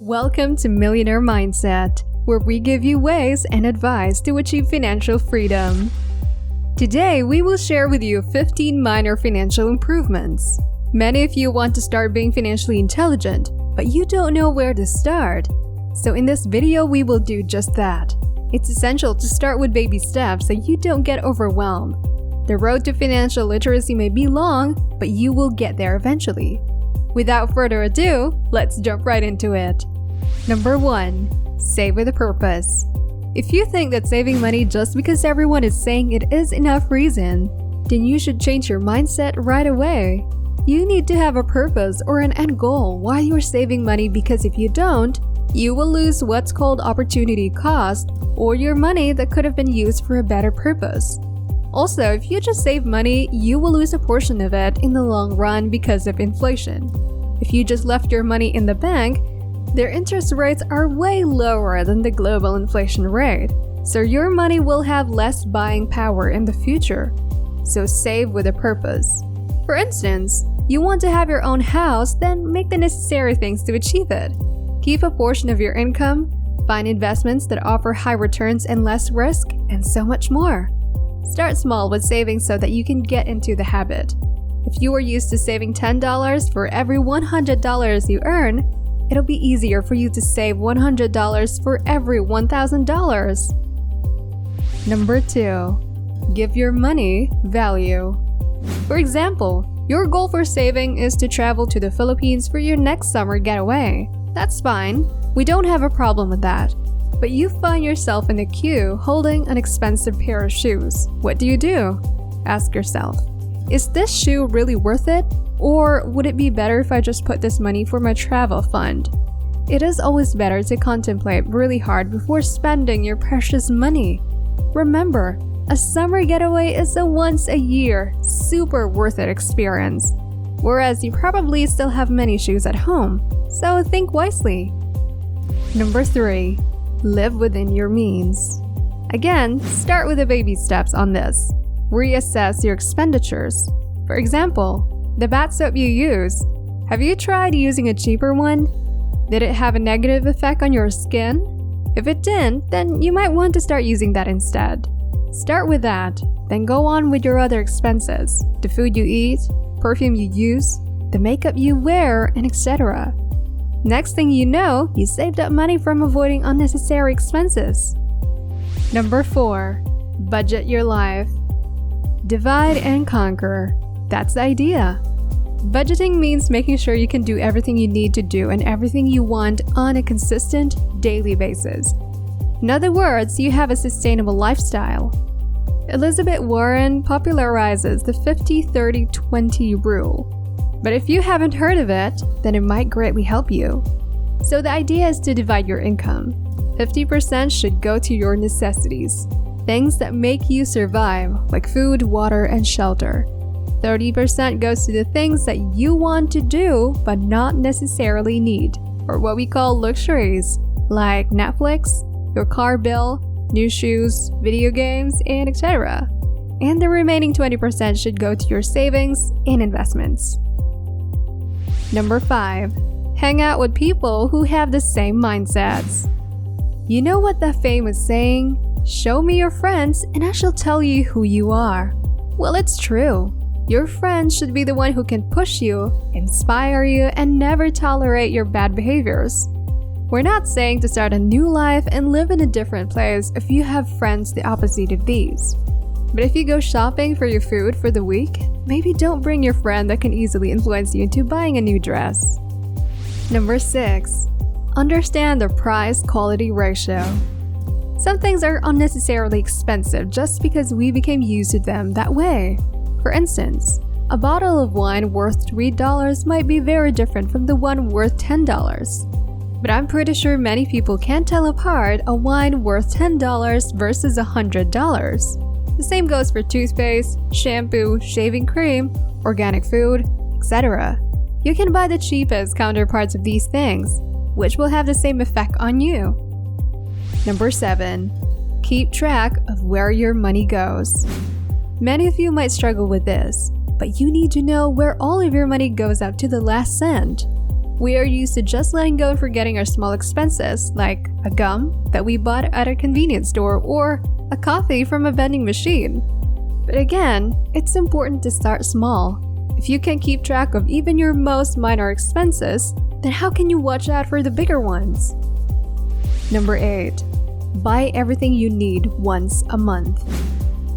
Welcome to Millionaire Mindset, where we give you ways and advice to achieve financial freedom. Today, we will share with you 15 minor financial improvements. Many of you want to start being financially intelligent, but you don't know where to start. So in this video, we will do just that. It's essential to start with baby steps so you don't get overwhelmed. The road to financial literacy may be long, but you will get there eventually. Without further ado, let's jump right into it. Number 1. Save with a purpose. If you think that saving money just because everyone is saying it is enough reason, then you should change your mindset right away. You need to have a purpose or an end goal why you're saving money, because if you don't, you will lose what's called opportunity cost, or your money that could have been used for a better purpose. Also, if you just save money, you will lose a portion of it in the long run because of inflation. If you just left your money in the bank, their interest rates are way lower than the global inflation rate, so your money will have less buying power in the future. So save with a purpose. For instance, you want to have your own house, then make the necessary things to achieve it. Keep a portion of your income, find investments that offer high returns and less risk, and so much more. Start small with saving so that you can get into the habit. If you are used to saving $10 for every $100 you earn, it'll be easier for you to save $100 for every $1,000. Number 2. Give your money value. For example, your goal for saving is to travel to the Philippines for your next summer getaway. That's fine. We don't have a problem with that. But you find yourself in the queue holding an expensive pair of shoes. What do? Ask yourself, is this shoe really worth it? Or would it be better if I just put this money for my travel fund? It is always better to contemplate really hard before spending your precious money. Remember, a summer getaway is a once-a-year, super worth-it experience. Whereas you probably still have many shoes at home, so think wisely. Number 3. Live within your means. Again, start with the baby steps on this. Reassess your expenditures. For example, the bath soap you use. Have you tried using a cheaper one? Did it have a negative effect on your skin? If it didn't, then you might want to start using that instead. Start with that, then go on with your other expenses. The food you eat, perfume you use, the makeup you wear, and etc. Next thing you know, you saved up money from avoiding unnecessary expenses. Number 4. Budget your life. Divide and conquer. That's the idea. Budgeting means making sure you can do everything you need to do and everything you want on a consistent, daily basis. In other words, you have a sustainable lifestyle. Elizabeth Warren popularizes the 50-30-20 rule. But if you haven't heard of it, then it might greatly help you. So the idea is to divide your income. 50% should go to your necessities, things that make you survive, like food, water, and shelter. 30% goes to the things that you want to do but not necessarily need, or what we call luxuries, like Netflix, your car bill, new shoes, video games, and etc. And the remaining 20% should go to your savings and investments. Number 5. Hang out with people who have the same mindsets. You know what that famous saying, "Show me your friends and I shall tell you who you are"? Well, it's true. Your friends should be the one who can push you, inspire you, and never tolerate your bad behaviors. We're not saying to start a new life and live in a different place if you have friends the opposite of these. But if you go shopping for your food for the week, maybe don't bring your friend that can easily influence you into buying a new dress. Number 6. Understand the price-quality ratio. Some things are unnecessarily expensive just because we became used to them that way. For instance, a bottle of wine worth $3 might be very different from the one worth $10. But I'm pretty sure many people can't tell apart a wine worth $10 versus $100. The same goes for toothpaste, shampoo, shaving cream, organic food, etc. You can buy the cheapest counterparts of these things, which will have the same effect on you. Number 7. Keep track of where your money goes. Many of you might struggle with this, but you need to know where all of your money goes out to the last cent. We are used to just letting go and forgetting our small expenses, like a gum that we bought at a convenience store or a coffee from a vending machine. But again, it's important to start small. If you can keep track of even your most minor expenses, then how can you watch out for the bigger ones? Number 8. Buy everything you need once a month.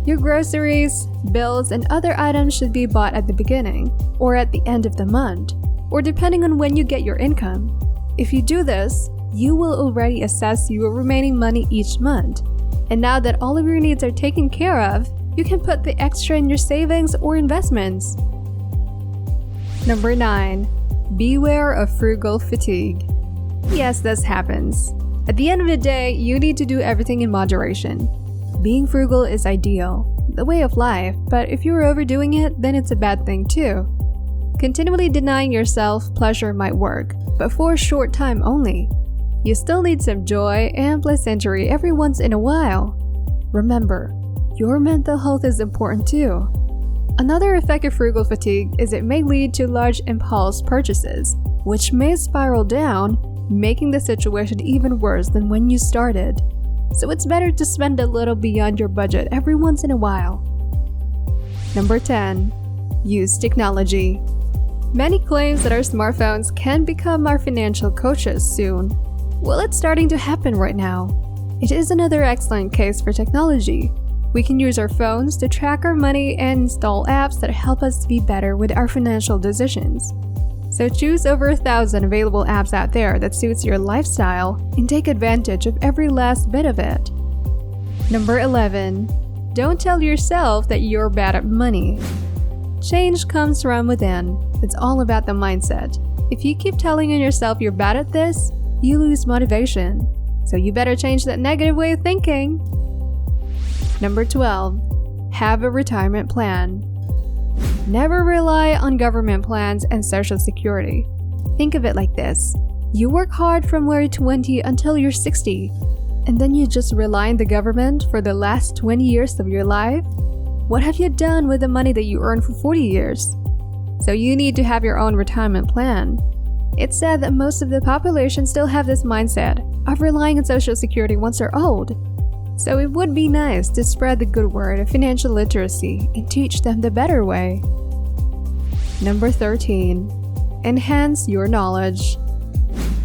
Your groceries, bills, and other items should be bought at the beginning, or at the end of the month, or depending on when you get your income. If you do this, you will already assess your remaining money each month. And now that all of your needs are taken care of, you can put the extra in your savings or investments. Number 9. Beware of frugal fatigue. Yes, this happens. At the end of the day, you need to do everything in moderation. Being frugal is ideal, the way of life, but if you're overdoing it, then it's a bad thing too. Continually denying yourself pleasure might work, but for a short time only. You still need some joy and pleasantry every once in a while. Remember, your mental health is important too. Another effect of frugal fatigue is it may lead to large impulse purchases, which may spiral down, making the situation even worse than when you started. So it's better to spend a little beyond your budget every once in a while. Number 10. Use technology. Many claim that our smartphones can become our financial coaches soon. Well, it's starting to happen right now. It is another excellent case for technology. We can use our phones to track our money and install apps that help us to be better with our financial decisions. So choose over 1,000 available apps out there that suits your lifestyle and take advantage of every last bit of it. Number 11. Don't tell yourself that you're bad at money. Change comes from within. It's all about the mindset. If you keep telling yourself you're bad at this, you lose motivation. So you better change that negative way of thinking. Number 12. Have a retirement plan. Never rely on government plans and Social Security. Think of it like this. You work hard from you're 20 until you're 60, and then you just rely on the government for the last 20 years of your life? What have you done with the money that you earned for 40 years? So you need to have your own retirement plan. It's said that most of the population still have this mindset of relying on Social Security once they're old. So it would be nice to spread the good word of financial literacy and teach them the better way. Number 13. Enhance your knowledge.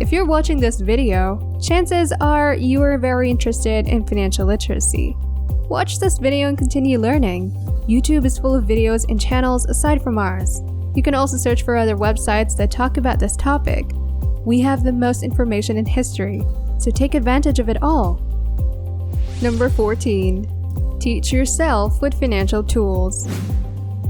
If you're watching this video, chances are you are very interested in financial literacy. Watch this video and continue learning. YouTube is full of videos and channels aside from ours. You can also search for other websites that talk about this topic. We have the most information in history, so take advantage of it all. Number 14. Teach yourself with financial tools.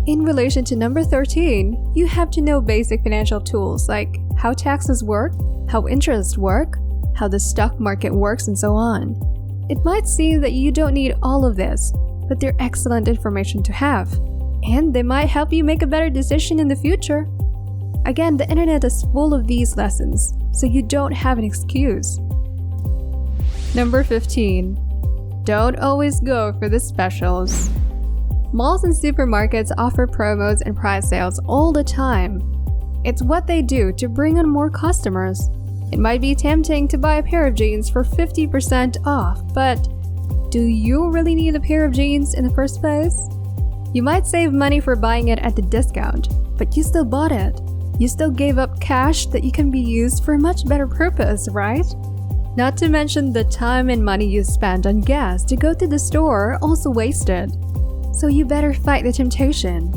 In relation to number 13, you have to know basic financial tools like how taxes work, how interests work, how the stock market works, and so on. It might seem that you don't need all of this, but they're excellent information to have, and they might help you make a better decision in the future. Again, the internet is full of these lessons, so you don't have an excuse. Number 15. Don't always go for the specials. Malls and supermarkets offer promos and price sales all the time. It's what they do to bring on more customers. It might be tempting to buy a pair of jeans for 50% off, but do you really need a pair of jeans in the first place? You might save money for buying it at the discount, but you still bought it. You still gave up cash that you can be used for a much better purpose, right? Not to mention the time and money you spent on gas to go to the store are also wasted. So you better fight the temptation.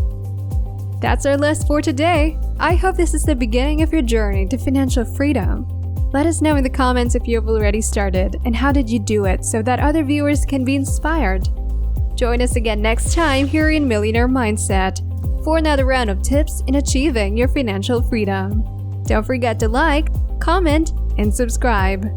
That's our list for today. I hope this is the beginning of your journey to financial freedom. Let us know in the comments if you have already started and how did you do it so that other viewers can be inspired. Join us again next time here in Millionaire Mindset for another round of tips in achieving your financial freedom. Don't forget to like, comment, and subscribe.